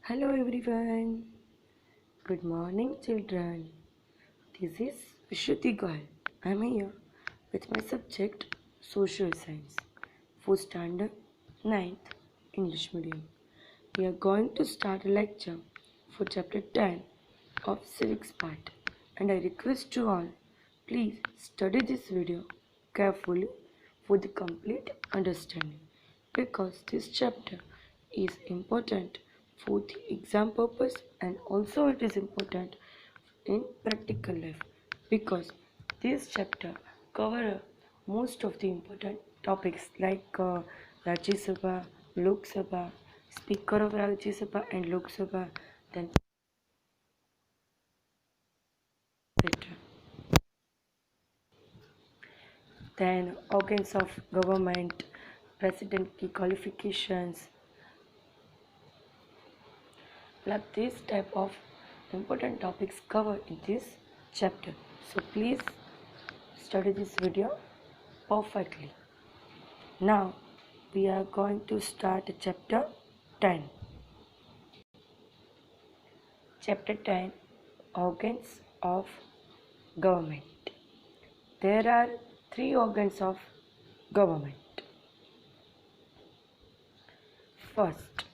Hello everyone. Good morning children. This is Vishruti Goel. I am here with my subject Social Science for Standard 9th English Medium. We are going to start a lecture for chapter 10 of civics part, and I request you all please study this video carefully for the complete understanding, because this chapter is important for the exam purpose, and also it is important in practical life, because this chapter cover most of the important topics like Rajya Sabha, Lok Sabha, Speaker of Rajya Sabha and Lok Sabha, then etc. Then organs of government, president key qualifications, like this type of important topics covered in this chapter. So please study this video perfectly. Now we are going to start chapter 10. Chapter 10, Organs of Government. There are three organs of government. First,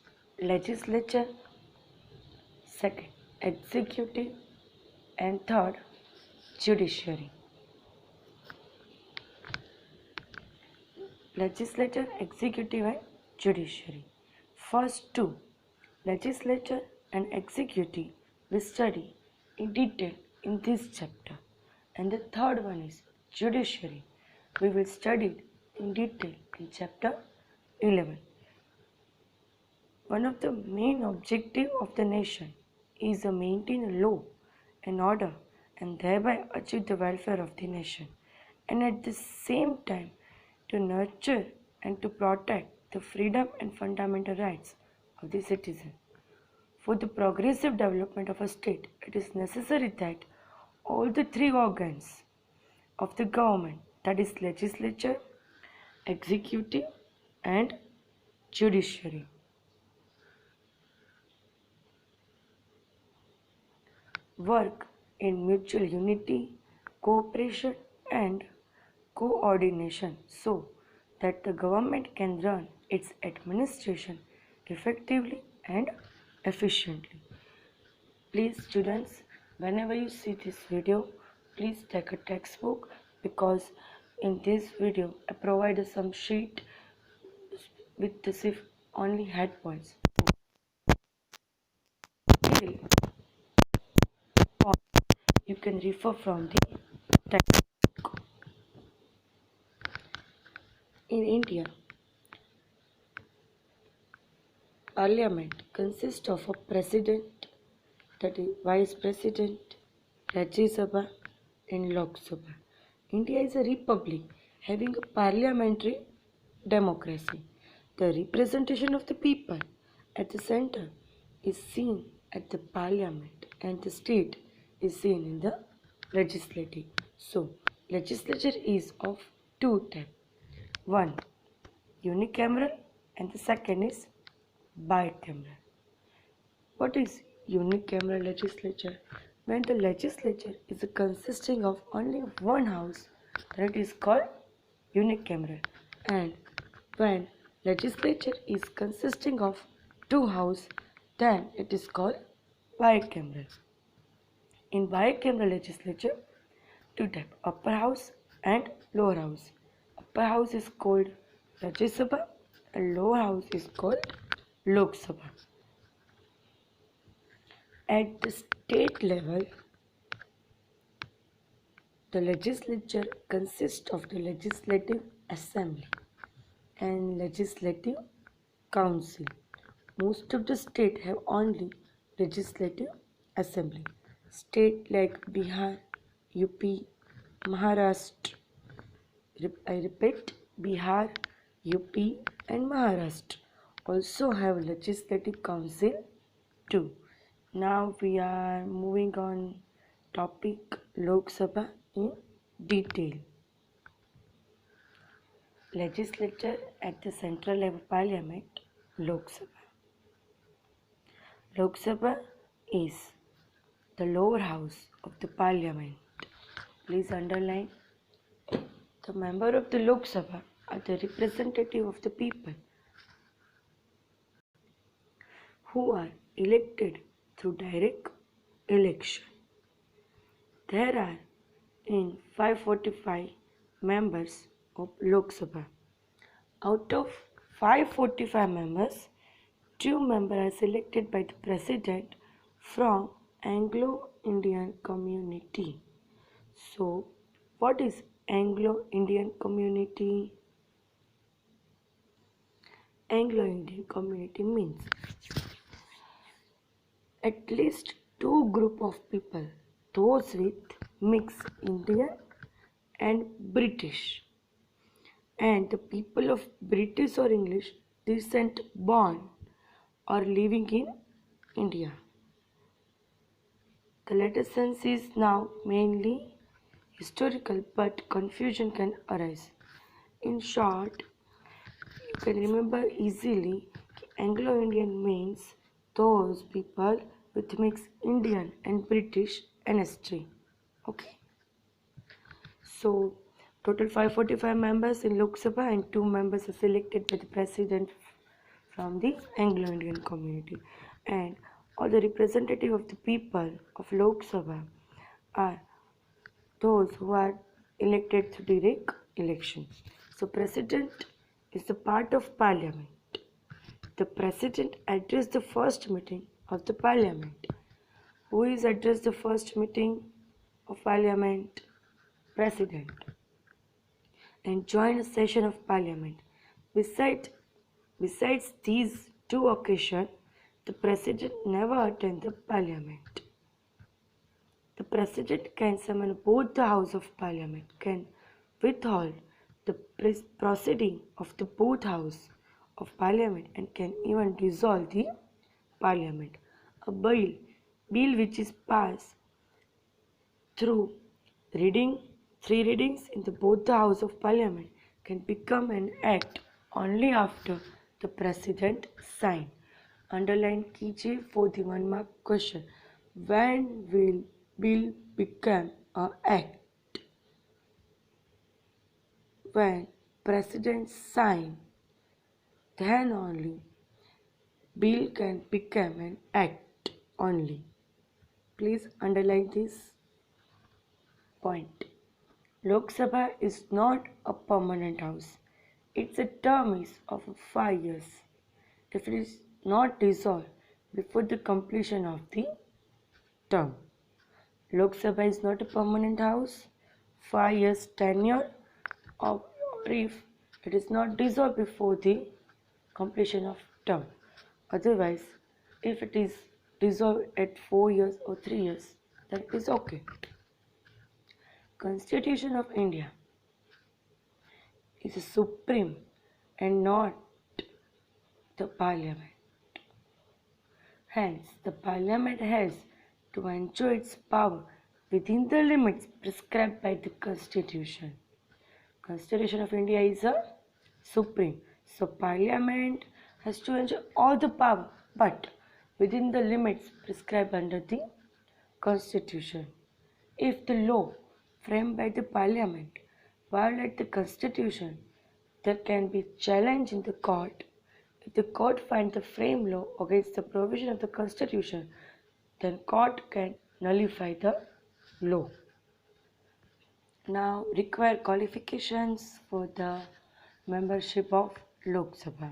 legislature. Second, executive. And third, judiciary. Legislature, executive and judiciary. First two, legislature and executive, we study in detail in this chapter. And the third one is judiciary. We will study it in detail in chapter 11. One of the main objectives of the nation is to maintain law and order and thereby achieve the welfare of the nation, and at the same time to nurture and to protect the freedom and fundamental rights of the citizen. For the progressive development of a state, it is necessary that all the three organs of the government, that is legislature, executive and judiciary, work in mutual unity, cooperation and coordination so that the government can run its administration effectively and efficiently. Please students, whenever you see this video, please take a textbook, because in this video I provided some sheet with this if only head points. Till you can refer from the textbook. In India, Parliament consists of a president, that is vice president, Rajya Sabha and Lok Sabha. India is a republic having a parliamentary democracy. The representation of the people at the center is seen at the parliament, and the state is seen in the legislative. So, legislature is of two types. One, unicameral, and the second is bicameral. What is unicameral legislature? When the legislature is consisting of only one house, then it is called unicameral. And when legislature is consisting of two houses, then it is called bicameral. In bicameral legislature, two types, upper house and lower house. Upper house is called Rajya Sabha and lower house is called Lok Sabha. At the state level, the legislature consists of the legislative assembly and legislative council. Most of the states have only legislative assembly. States like Bihar, UP, Maharashtra, I repeat, Bihar, UP and Maharashtra also have legislative council too. Now we are moving on topic Lok Sabha in detail. Legislature at the central level parliament, Lok Sabha. Lok Sabha is the lower house of the parliament. Please underline. The member of the Lok Sabha are the representative of the people who are elected through direct election. There are in 545 members of Lok Sabha. Out of 545 members, 2 members are selected by the President from Anglo-Indian community. So, what is Anglo-Indian community? Anglo-Indian community means at least 2 group of people, those with mixed Indian and British, and the people of British or English descent born or living in India. The latter sense is now mainly historical, but confusion can arise. In short, you can remember easily Anglo-Indian means those people with mixed Indian and British ancestry. Okay. So, total 545 members in Lok Sabha and 2 members are selected by the President from the Anglo-Indian community. And all the representative of the people of Lok Sabha are those who are elected through direct election. So President is the part of Parliament. The President addressed the first meeting of the Parliament. Who is addressed the first meeting of Parliament? President. And join a session of Parliament. Besides these 2 occasions, the President never attends the Parliament. The President can summon both the House of Parliament, can withhold the proceeding of the both House of Parliament, and can even dissolve the Parliament. A bill which is passed through three readings in both the House of Parliament can become an act only after the President sign. Underline कीजिए for the 1 mark question. When will bill become an act? When President sign, then only bill can become an act only. Please underline this point. Lok Sabha is not a permanent house. Its term is of 5 years. If it is not dissolved before the completion of the term. Lok Sabha is not a permanent house. 5 years tenure, or if it is not dissolved before the completion of term. Otherwise, if it is dissolved at 4 years or 3 years, then it is okay. Constitution of India is supreme and not the Parliament. Hence, the Parliament has to enjoy its power within the limits prescribed by the Constitution. Constitution of India is a supreme. So, Parliament has to enjoy all the power, but within the limits prescribed under the Constitution. If the law framed by the Parliament violate the Constitution, there can be challenge in the court. If the court finds the framed law against the provision of the Constitution, then court can nullify the law. Now, required qualifications for the membership of Lok Sabha.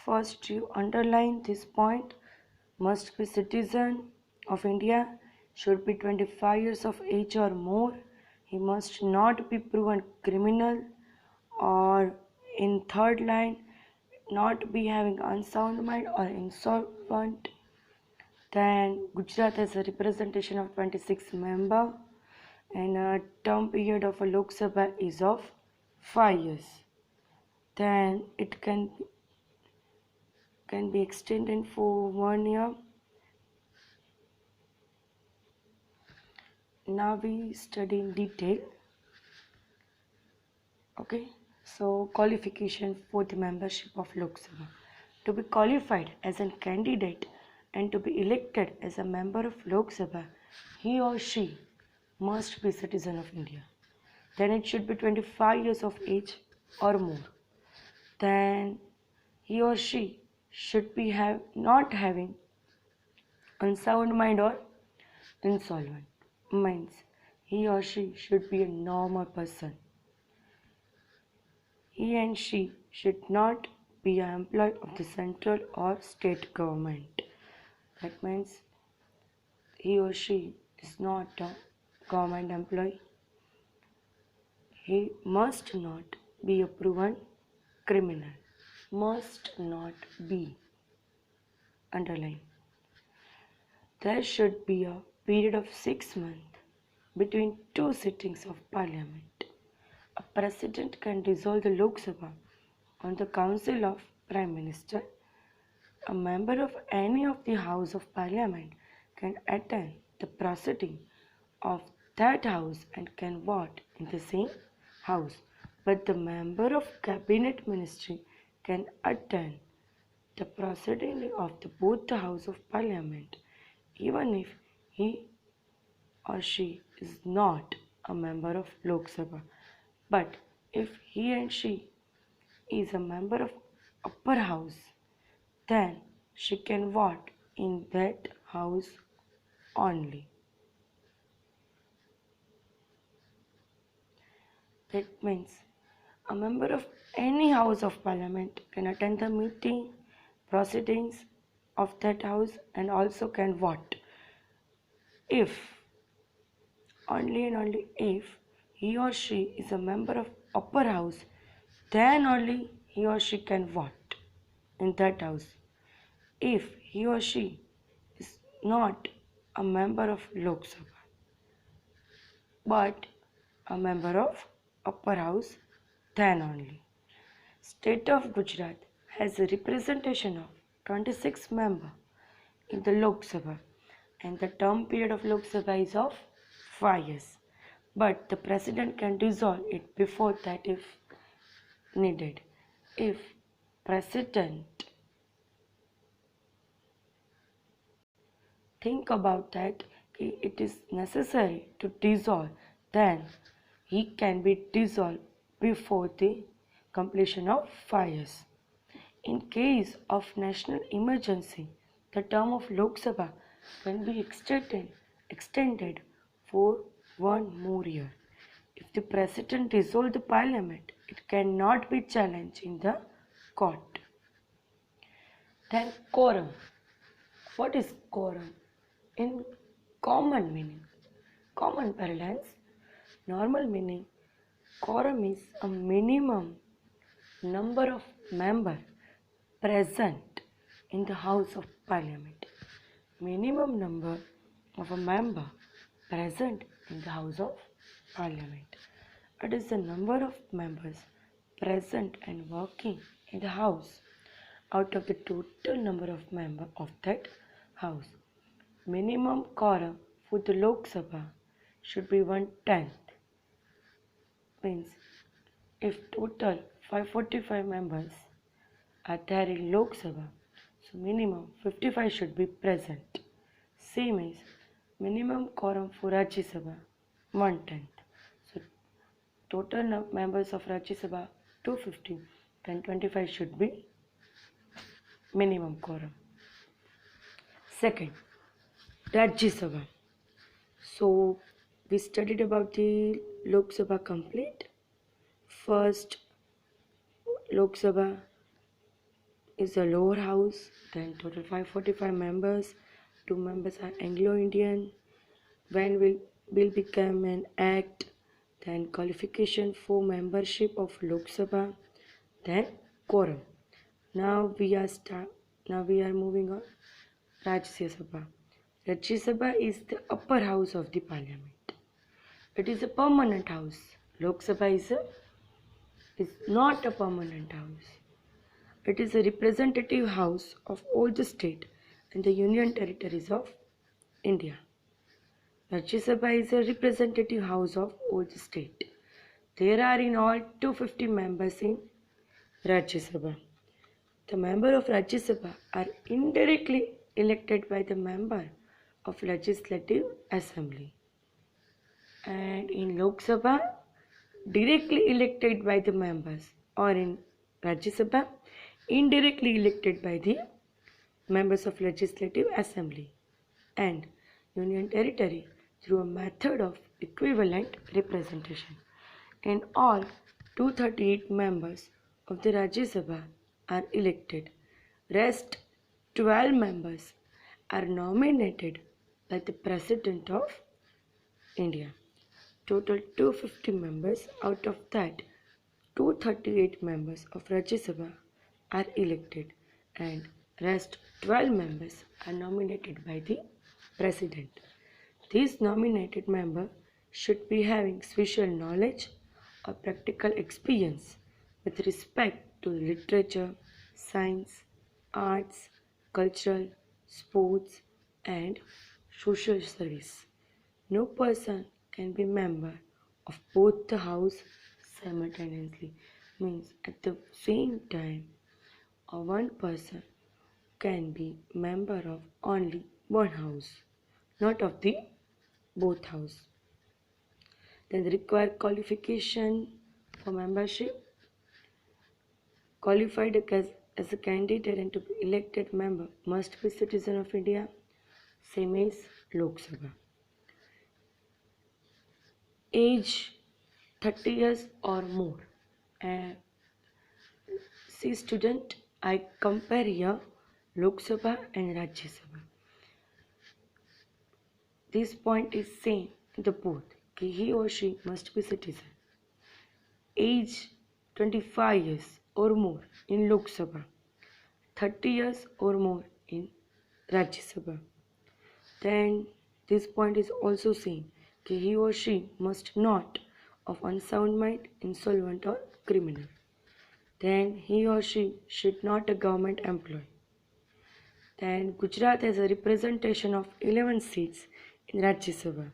First, you underline this point: must be citizen of India, should be 25 years of age or more. He must not be proven criminal, or in third line, not be having unsound mind or insolvent. Then Gujarat has a representation of 26 members, and a term period of a Lok Sabha is of 5 years. Then it can be extended for 1 year. Now we study in detail. Okay, so qualification for the membership of Lok Sabha. To be qualified as a candidate, and to be elected as a member of Lok Sabha, he or she must be a citizen of India. Then it should be 25 years of age or more. Then he or she should be not having unsound mind or insolvent. Means he or she should be a normal person. He and she should not be an employee of the central or state government. That means he or she is not a government employee. He must not be a proven criminal. Must not be. Underline. There should be a period of 6 months between two sittings of Parliament. A President can dissolve the Lok Sabha on the council of Prime Minister. A member of any of the House of Parliament can attend the proceeding of that House and can vote in the same House, but the member of Cabinet Ministry can attend the proceeding of both the House of Parliament, even if he or she is not a member of Lok Sabha. But if he and she is a member of upper house, then she can vote in that house only. That means a member of any house of parliament can attend the meeting, proceedings of that house and also can vote. If, only and only if, he or she is a member of upper house, then only he or she can vote in that house. If he or she is not a member of Lok Sabha, but a member of upper house, then only. State of Gujarat has a representation of 26 members in the Lok Sabha, and the term period of Lok Sabha is of 5 years. But the president can dissolve it before that if needed. If president think about that it is necessary to dissolve, then he can be dissolved before the completion of 5 years. In case of national emergency, the term of Lok Sabha can be extended for 1 more year. If the president dissolves the parliament, it cannot be challenged in the court. Then quorum. What is quorum? In common meaning, common parlance, normal meaning, quorum is a minimum number of members present in the House of Parliament. Minimum number of a member present in the House of Parliament. It is the number of members present and working in the House out of the total number of members of that House. Minimum quorum for the Lok Sabha should be 1/10. Means if total 545 members are there in Lok Sabha, so minimum 55 should be present. Same is minimum quorum for Rajya Sabha 1/10. So total members of Rajya Sabha 250, then 25 should be minimum quorum. Second, Rajya Sabha. So we studied about the Lok Sabha complete. First, Lok Sabha is a lower house, then total 545 members, 2 members are Anglo-Indian. When will become an act, then qualification for membership of Lok Sabha, then quorum. Now we are moving on. Rajya Sabha. Rajya Sabha is the upper house of the parliament. It is a permanent house. Lok Sabha is not a permanent house. It is a representative house of all the state and the union territories of India. Rajya Sabha is a representative house of all the state. There are in all 250 members in Rajya Sabha. The members of Rajya Sabha are indirectly elected by the member of Legislative Assembly, and in Lok Sabha directly elected by the members, or in Rajya Sabha indirectly elected by the members of Legislative Assembly, and Union Territory through a method of equivalent representation. In all, 238 members of the Rajya Sabha are elected. Rest 12 members are nominated by the President of India. Total 250 members, out of that 238 members of Rajya Sabha are elected, and rest 12 members are nominated by the President. These nominated members should be having special knowledge or practical experience with respect to literature, science, arts, cultural, sports, and social service. No person can be member of both the house simultaneously, means at the same time, or one person can be member of only one house, not of the both house. Then the required qualification for membership: qualified as a candidate and to be elected member must be citizen of India, same as Lok Sabha. Age 30 years or more. See student, I compare here Lok Sabha and Rajya Sabha. This point is same in the both, कि he or she must be citizen. Age 25 years or more in Lok Sabha, 30 years or more in Rajya Sabha. Then this point is also same, कि he or she must not of unsound mind, insolvent or criminal. Then he or she should not a government employee. Then Gujarat has a representation of 11 seats in Rajya Sabha.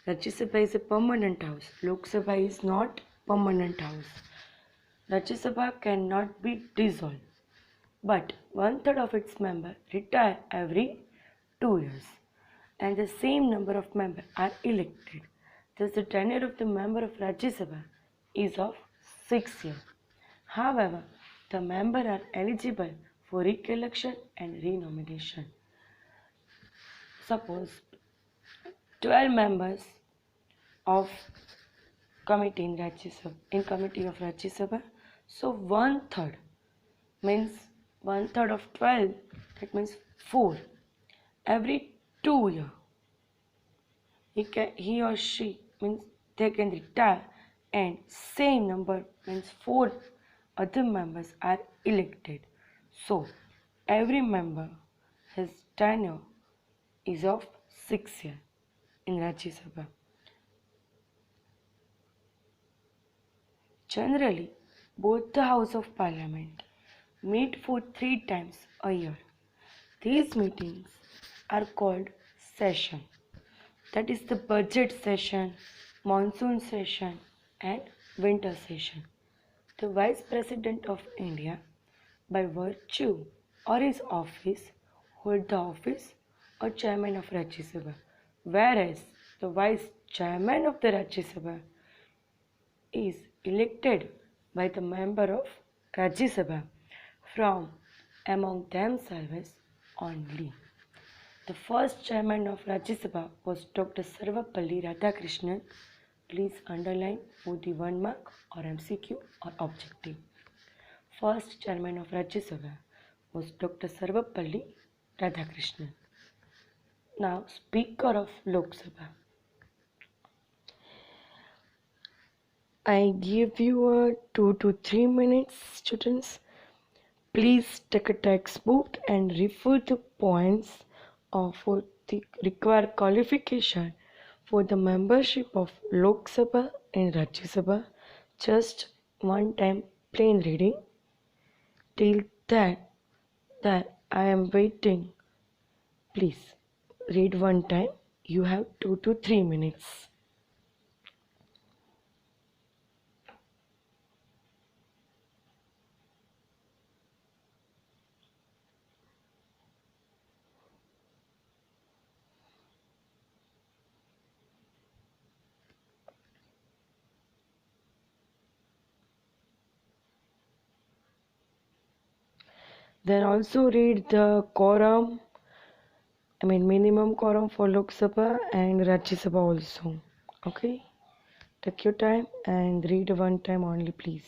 Rajya Sabha is a permanent house. Lok Sabha is not permanent house. Rajya Sabha cannot be dissolved, but 1/3 of its members retire every 2 years, and the same number of members are elected. Thus, the tenure of the member of Rajya Sabha is of 6 years. However, the members are eligible for re-election and renomination. Suppose 12 members of committee in committee of Rajya Sabha, so 1/3 means 1/3 of 12, that means 4. Every 2 years, he or she means they can retire, and same number means 4 other members are elected. So every member, his tenure is of 6 years in Rajya Sabha. Generally, both the House of Parliament meet for 3 times a year. These meetings are called session. That is the budget session, monsoon session, and winter session. The Vice President of India, by virtue or his office, hold the office or Chairman of Rajya Sabha, whereas the Vice Chairman of the Rajya Sabha is elected by the member of Rajya Sabha from among themselves only. The first chairman of Rajya Sabha was Dr. Sarvapalli Radhakrishnan. Please underline for the 1 mark or MCQ or objective. First chairman of Rajya Sabha was Dr. Sarvapalli Radhakrishnan. Now, Speaker of Lok Sabha. I give you 2 to 3 minutes, students. Please take a textbook and refer the points for the required qualification for the membership of Lok Sabha and Rajya Sabha. Just one time plain reading. Till that I am waiting. Please read one time. You have 2 to 3 minutes. Then also read the quorum, minimum quorum for Lok Sabha and Rajya Sabha also. Okay, take your time and read one time only, please.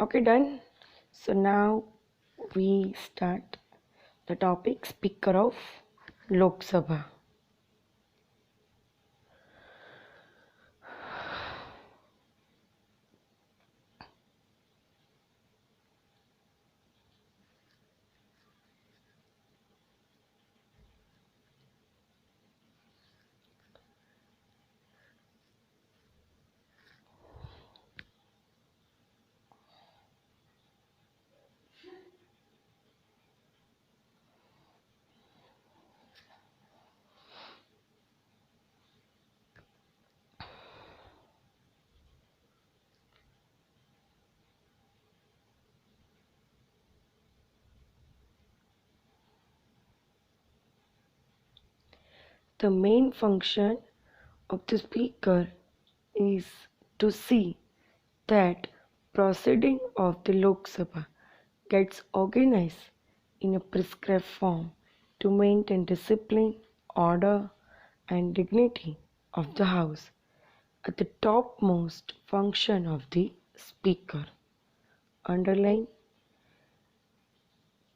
Okay, done. So now we start the topic Speaker of Lok Sabha. The main function of the speaker is to see that proceeding of the Lok Sabha gets organized in a prescribed form to maintain discipline, order and dignity of the House at the topmost function of the speaker. Underline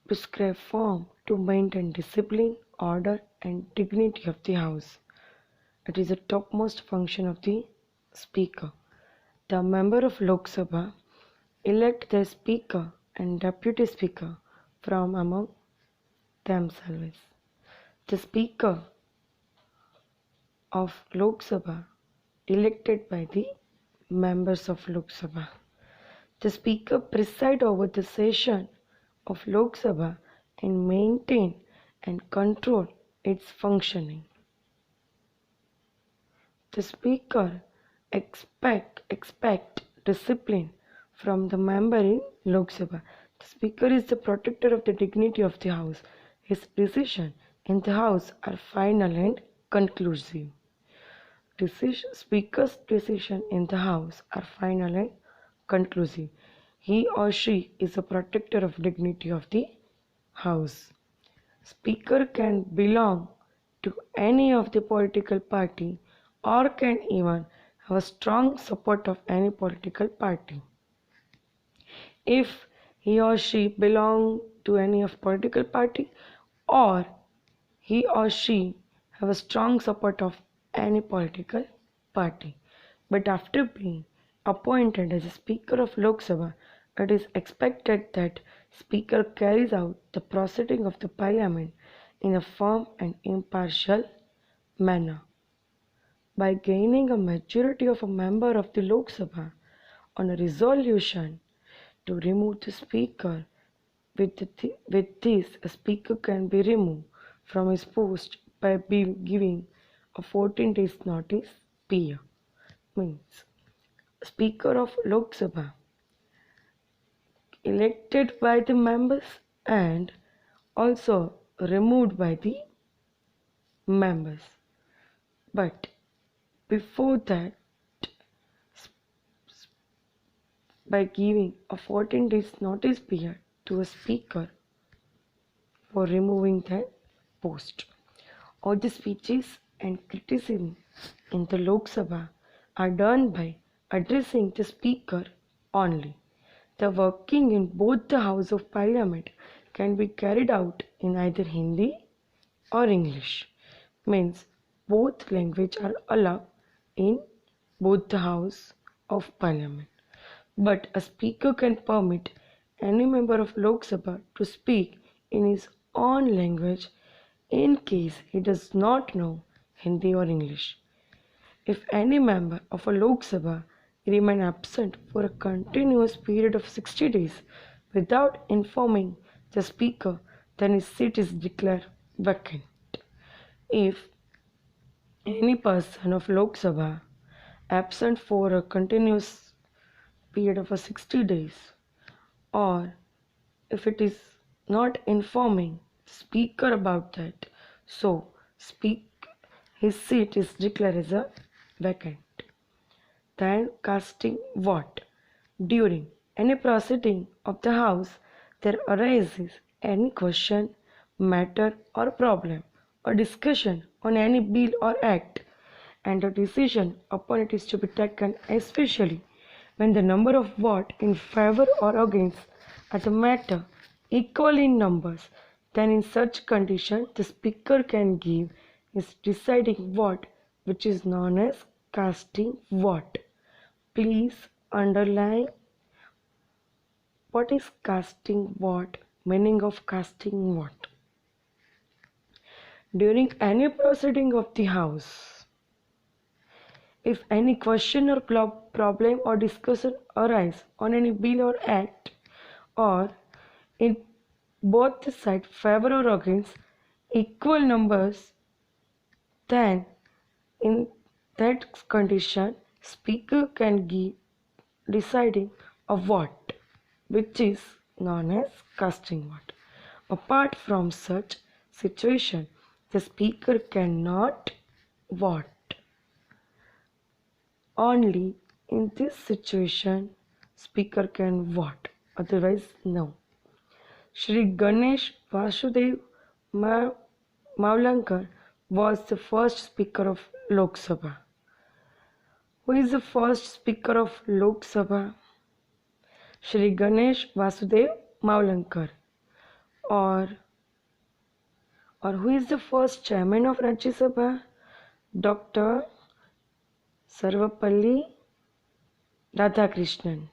prescribed form to maintain discipline, order and dignity of the House. It is the topmost function of the speaker. The member of Lok Sabha elect the speaker and deputy speaker from among themselves. The speaker of Lok Sabha elected by the members of Lok Sabha. The speaker preside over the session of Lok Sabha and maintain and control its functioning. The speaker expect discipline from the member in Lok Sabha. The speaker is the protector of the dignity of the House. His decisions in the House are final and conclusive. Speaker's decisions in the House are final and conclusive. He or she is a protector of dignity of the House. Speaker can belong to any of the political party or can even have a strong support of any political party. If he or she belong to any of political party or he or she have a strong support of any political party. But after being appointed as a Speaker of Lok Sabha, it is expected that Speaker carries out the proceeding of the Parliament in a firm and impartial manner. By gaining a majority of a member of the Lok Sabha on a resolution to remove the Speaker, with this, a Speaker can be removed from his post by giving a 14 days notice period. Means Speaker of Lok Sabha elected by the members and also removed by the members. But before that, by giving a 14 days notice period to a speaker for removing that post. All the speeches and criticism in the Lok Sabha are done by addressing the speaker only. The working in both the House of Parliament can be carried out in either Hindi or English. Means both languages are allowed in both the House of Parliament. But a speaker can permit any member of Lok Sabha to speak in his own language in case he does not know Hindi or English. If any member of a Lok Sabha remain absent for a continuous period of 60 days without informing the speaker, then his seat is declared vacant. If any person of Lok Sabha absent for a continuous period of 60 days, or if it is not informing speaker about that, so speak his seat is declared as a vacant. Then casting vote. During any proceeding of the House, there arises any question, matter, or problem, or discussion on any bill or act, and a decision upon it is to be taken, especially when the number of votes in favor or against are the matter equal in numbers. Then, in such condition, the Speaker can give his deciding vote, which is known as casting vote. Please underline what is casting vote, meaning of casting vote. During any proceeding of the House, if any question or problem or discussion arise on any bill or act, or in both the side favor or against equal numbers, then in that condition, speaker can give deciding a vote, which is known as casting vote. Apart from such situation, the speaker cannot vote. Only in this situation, speaker can vote, otherwise no. Shri Ganesh Vasudev Mavlankar was the first speaker of Lok Sabha. Who is the first speaker of Lok Sabha? Shri Ganesh Vasudev Mavlankar. Or who is the first chairman of Rajya Sabha? Dr. Sarvapalli Radhakrishnan.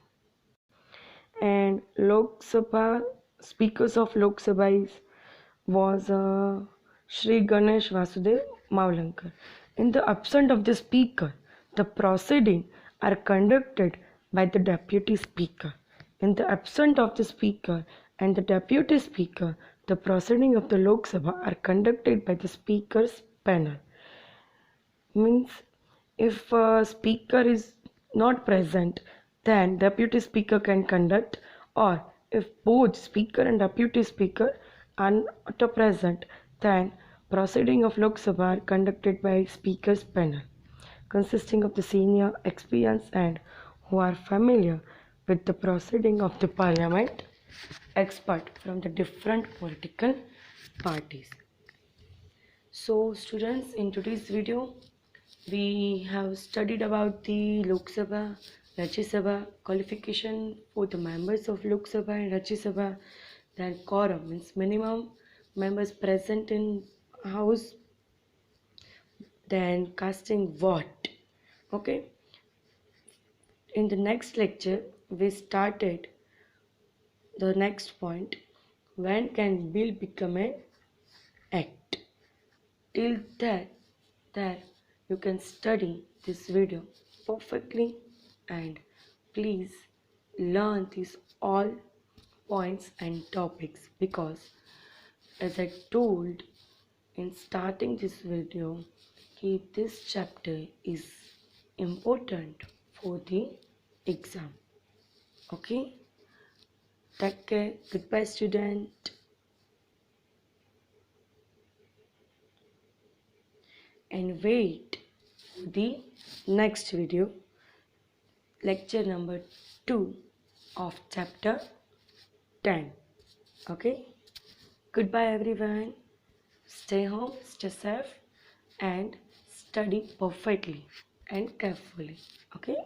And Lok Sabha, speakers of Lok Sabha was Shri Ganesh Vasudev Mavlankar. In the absence of the speaker, the proceedings are conducted by the deputy speaker. In the absence of the speaker and the deputy speaker, the proceedings of the Lok Sabha are conducted by the speaker's panel. Means if a speaker is not present, then deputy speaker can conduct, or if both speaker and deputy speaker are not present, then proceeding of Lok Sabha are conducted by speaker's panel, consisting of the senior, experienced, and who are familiar with the proceeding of the parliament, expert from the different political parties. So students, in today's video we have studied about the Lok Sabha, Rajya Sabha, qualification for the members of Lok Sabha and Rajya Sabha, then quorum means minimum members present in house, then casting vote. Okay, in the next lecture we started the next point, when can bill become an act. Till there you can study this video perfectly, and please learn these all points and topics, because as I told in starting this video, this chapter is important for the exam. Okay, take care. Goodbye student. And wait for the next video, lecture number 2 of chapter 10. Okay, goodbye everyone. Stay home, stay safe, and study perfectly and carefully. Okay.